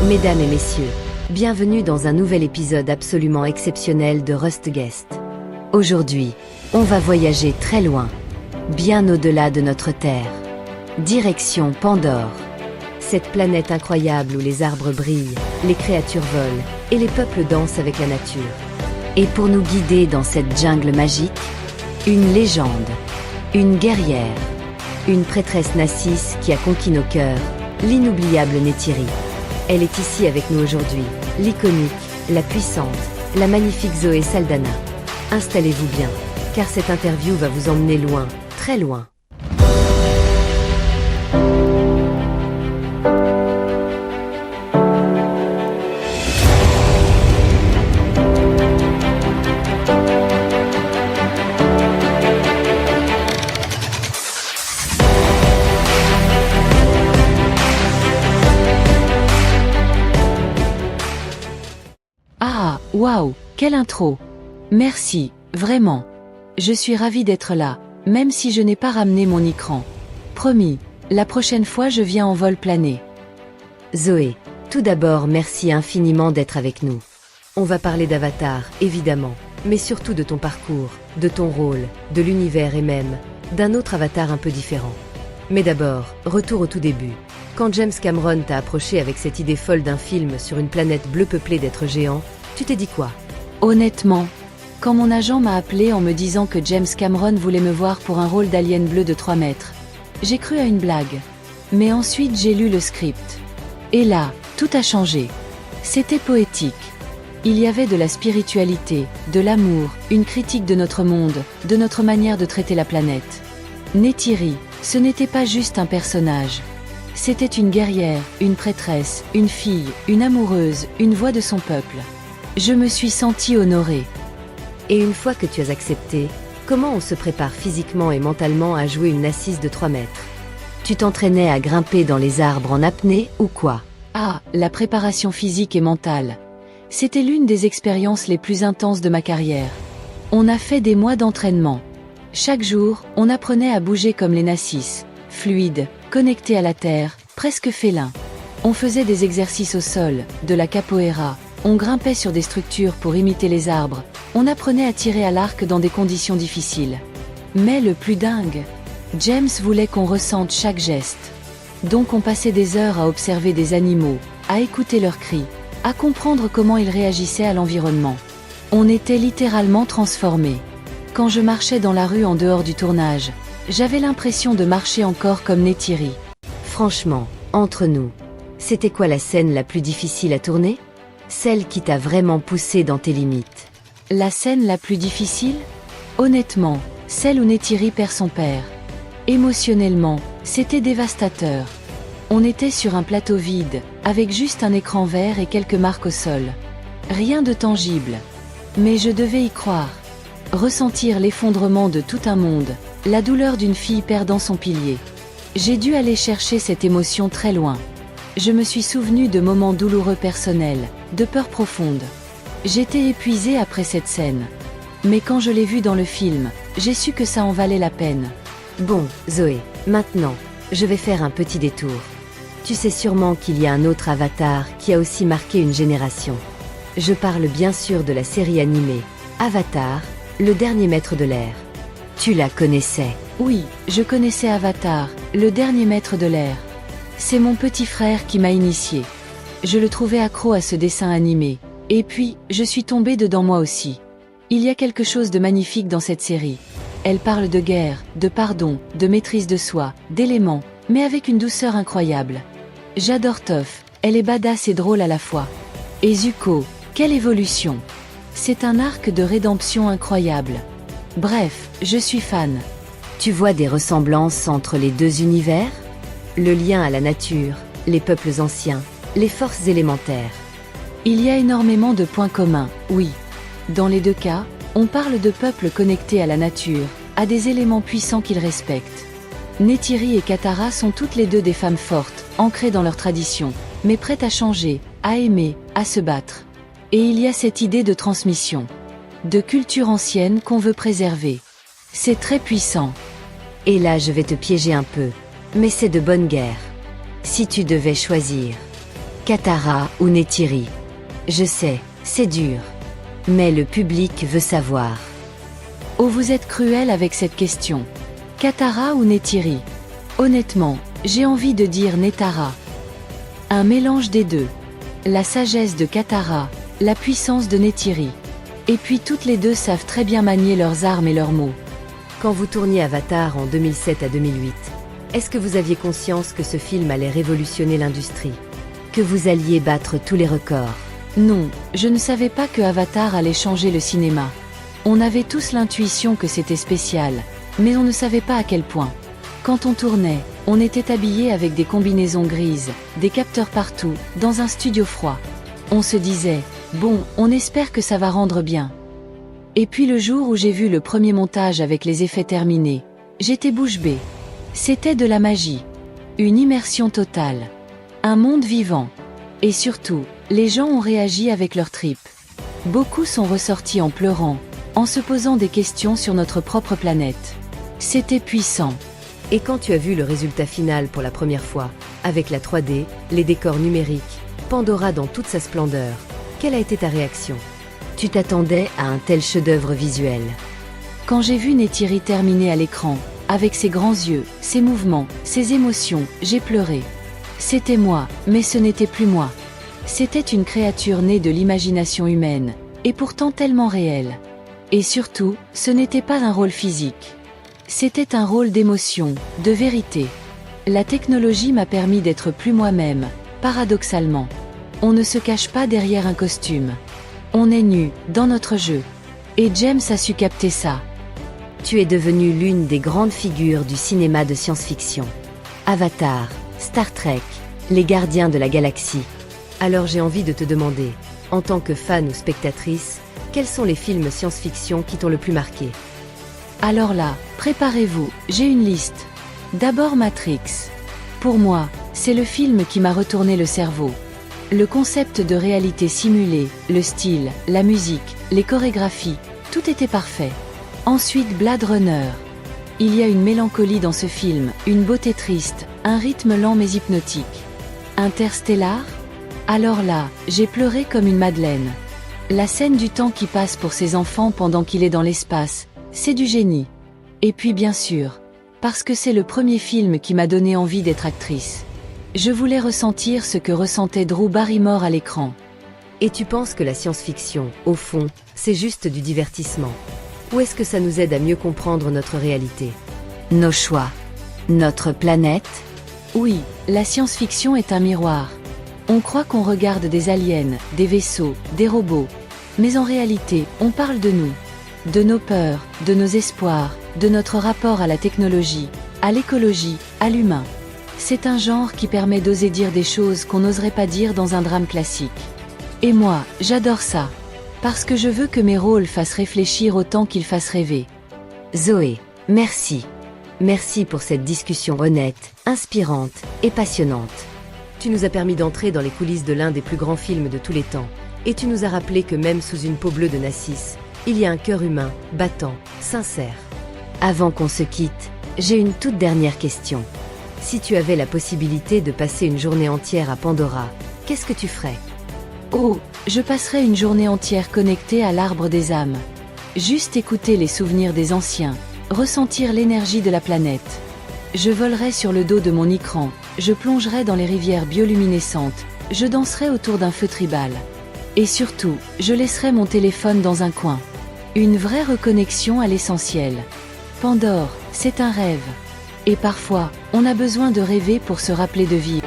Mesdames et messieurs, bienvenue dans un nouvel épisode absolument exceptionnel de Rustguest. Aujourd'hui, on va voyager très loin, bien au-delà de notre Terre. Direction Pandore. Cette planète incroyable où les arbres brillent, les créatures volent, et les peuples dansent avec la nature. Et pour nous guider dans cette jungle magique, une légende, une guerrière, une prêtresse Nasis qui a conquis nos cœurs, l'inoubliable Neytiri. Elle est ici avec nous aujourd'hui, l'iconique, la puissante, la magnifique Zoé Saldana. Installez-vous bien, car cette interview va vous emmener loin, très loin. Waouh, quelle intro! Merci, vraiment. Je suis ravie d'être là, même si je n'ai pas ramené mon écran. Promis, la prochaine fois je viens en vol plané. Zoé, tout d'abord merci infiniment d'être avec nous. On va parler d'Avatar, évidemment, mais surtout de ton parcours, de ton rôle, de l'univers et même d'un autre Avatar un peu différent. Mais d'abord, retour au tout début. Quand James Cameron t'a approché avec cette idée folle d'un film sur une planète bleue peuplée d'êtres géants, tu t'es dit quoi? Honnêtement, quand mon agent m'a appelé en me disant que James Cameron voulait me voir pour un rôle d'alien bleu de 3 mètres, j'ai cru à une blague. Mais ensuite j'ai lu le script. Et là, tout a changé. C'était poétique. Il y avait de la spiritualité, de l'amour, une critique de notre monde, de notre manière de traiter la planète. Neytiri, ce n'était pas juste un personnage. C'était une guerrière, une prêtresse, une fille, une amoureuse, une voix de son peuple. Je me suis sentie honorée. Et une fois que tu as accepté, comment on se prépare physiquement et mentalement à jouer une Nasis de 3 mètres? Tu t'entraînais à grimper dans les arbres en apnée ou quoi? Ah, la préparation physique et mentale. C'était l'une des expériences les plus intenses de ma carrière. On a fait des mois d'entraînement. Chaque jour, on apprenait à bouger comme les Nasis, fluides, connectés à la terre, presque félins. On faisait des exercices au sol, de la capoeira. On grimpait sur des structures pour imiter les arbres, on apprenait à tirer à l'arc dans des conditions difficiles. Mais le plus dingue, James voulait qu'on ressente chaque geste. Donc on passait des heures à observer des animaux, à écouter leurs cris, à comprendre comment ils réagissaient à l'environnement. On était littéralement transformés. Quand je marchais dans la rue en dehors du tournage, j'avais l'impression de marcher encore comme Neytiri. Franchement, entre nous, c'était quoi la scène la plus difficile à tourner? Celle qui t'a vraiment poussé dans tes limites. La scène la plus difficile? Honnêtement, celle où Neytiri perd son père. Émotionnellement, c'était dévastateur. On était sur un plateau vide, avec juste un écran vert et quelques marques au sol. Rien de tangible. Mais je devais y croire. Ressentir l'effondrement de tout un monde, la douleur d'une fille perdant son pilier. J'ai dû aller chercher cette émotion très loin. Je me suis souvenu de moments douloureux personnels, de peurs profondes. J'étais épuisée après cette scène. Mais quand je l'ai vue dans le film, j'ai su que ça en valait la peine. Bon, Zoé, maintenant, je vais faire un petit détour. Tu sais sûrement qu'il y a un autre Avatar qui a aussi marqué une génération. Je parle bien sûr de la série animée, Avatar, le dernier maître de l'air. Tu la connaissais? Oui, je connaissais Avatar, le dernier maître de l'air. C'est mon petit frère qui m'a initié. Je le trouvais accro à ce dessin animé. Et puis, je suis tombée dedans moi aussi. Il y a quelque chose de magnifique dans cette série. Elle parle de guerre, de pardon, de maîtrise de soi, d'éléments, mais avec une douceur incroyable. J'adore Toph, elle est badass et drôle à la fois. Et Zuko, quelle évolution! C'est un arc de rédemption incroyable. Bref, je suis fan. Tu vois des ressemblances entre les deux univers? Le lien à la nature, les peuples anciens, les forces élémentaires. Il y a énormément de points communs, oui. Dans les deux cas, on parle de peuples connectés à la nature, à des éléments puissants qu'ils respectent. Neytiri et Katara sont toutes les deux des femmes fortes, ancrées dans leur tradition, mais prêtes à changer, à aimer, à se battre. Et il y a cette idée de transmission, de culture ancienne qu'on veut préserver. C'est très puissant. Et là je vais te piéger un peu, mais c'est de bonne guerre. Si tu devais choisir, Katara ou Neytiri? Je sais, c'est dur. Mais le public veut savoir. Oh, vous êtes cruel avec cette question. Katara ou Neytiri? Honnêtement, j'ai envie de dire Netara. Un mélange des deux. La sagesse de Katara, la puissance de Neytiri. Et puis toutes les deux savent très bien manier leurs armes et leurs mots. Quand vous tourniez Avatar en 2007 à 2008, est-ce que vous aviez conscience que ce film allait révolutionner l'industrie? Que vous alliez battre tous les records? Non, je ne savais pas que Avatar allait changer le cinéma. On avait tous l'intuition que c'était spécial, mais on ne savait pas à quel point. Quand on tournait, on était habillés avec des combinaisons grises, des capteurs partout, dans un studio froid. On se disait, bon, on espère que ça va rendre bien. Et puis le jour où j'ai vu le premier montage avec les effets terminés, j'étais bouche bée. C'était de la magie. Une immersion totale. Un monde vivant. Et surtout, les gens ont réagi avec leurs tripes. Beaucoup sont ressortis en pleurant, en se posant des questions sur notre propre planète. C'était puissant. Et quand tu as vu le résultat final pour la première fois, avec la 3D, les décors numériques, Pandora dans toute sa splendeur, quelle a été ta réaction? Tu t'attendais à un tel chef-d'œuvre visuel? Quand j'ai vu Neytiri terminer à l'écran, avec ses grands yeux, ses mouvements, ses émotions, j'ai pleuré. C'était moi, mais ce n'était plus moi. C'était une créature née de l'imagination humaine, et pourtant tellement réelle. Et surtout, ce n'était pas un rôle physique. C'était un rôle d'émotion, de vérité. La technologie m'a permis d'être plus moi-même, paradoxalement. On ne se cache pas derrière un costume. On est nu, dans notre jeu. Et James a su capter ça. Tu es devenue l'une des grandes figures du cinéma de science-fiction. Avatar, Star Trek, Les Gardiens de la Galaxie. Alors j'ai envie de te demander, en tant que fan ou spectatrice, quels sont les films science-fiction qui t'ont le plus marqué? Alors là, préparez-vous, j'ai une liste. D'abord Matrix. Pour moi, c'est le film qui m'a retourné le cerveau. Le concept de réalité simulée, le style, la musique, les chorégraphies, tout était parfait. Ensuite Blade Runner. Il y a une mélancolie dans ce film, une beauté triste, un rythme lent mais hypnotique. Interstellar? Alors là, j'ai pleuré comme une madeleine. La scène du temps qui passe pour ses enfants pendant qu'il est dans l'espace, c'est du génie. Et puis bien sûr, parce que c'est le premier film qui m'a donné envie d'être actrice. Je voulais ressentir ce que ressentait Drew Barrymore à l'écran. Et tu penses que la science-fiction, au fond, c'est juste du divertissement? Ou est-ce que ça nous aide à mieux comprendre notre réalité? Nos choix? Notre planète? Oui, la science-fiction est un miroir. On croit qu'on regarde des aliens, des vaisseaux, des robots. Mais en réalité, on parle de nous. De nos peurs, de nos espoirs, de notre rapport à la technologie, à l'écologie, à l'humain. C'est un genre qui permet d'oser dire des choses qu'on n'oserait pas dire dans un drame classique. Et moi, j'adore ça. Parce que je veux que mes rôles fassent réfléchir autant qu'ils fassent rêver. Zoé, merci. Merci pour cette discussion honnête, inspirante et passionnante. Tu nous as permis d'entrer dans les coulisses de l'un des plus grands films de tous les temps. Et tu nous as rappelé que même sous une peau bleue de Nassis, il y a un cœur humain, battant, sincère. Avant qu'on se quitte, j'ai une toute dernière question. Si tu avais la possibilité de passer une journée entière à Pandora, qu'est-ce que tu ferais? Oh, je passerais une journée entière connectée à l'arbre des âmes. Juste écouter les souvenirs des anciens, ressentir l'énergie de la planète. Je volerais sur le dos de mon écran, je plongerais dans les rivières bioluminescentes, je danserais autour d'un feu tribal. Et surtout, je laisserais mon téléphone dans un coin. Une vraie reconnexion à l'essentiel. Pandore, c'est un rêve. Et parfois, on a besoin de rêver pour se rappeler de vivre.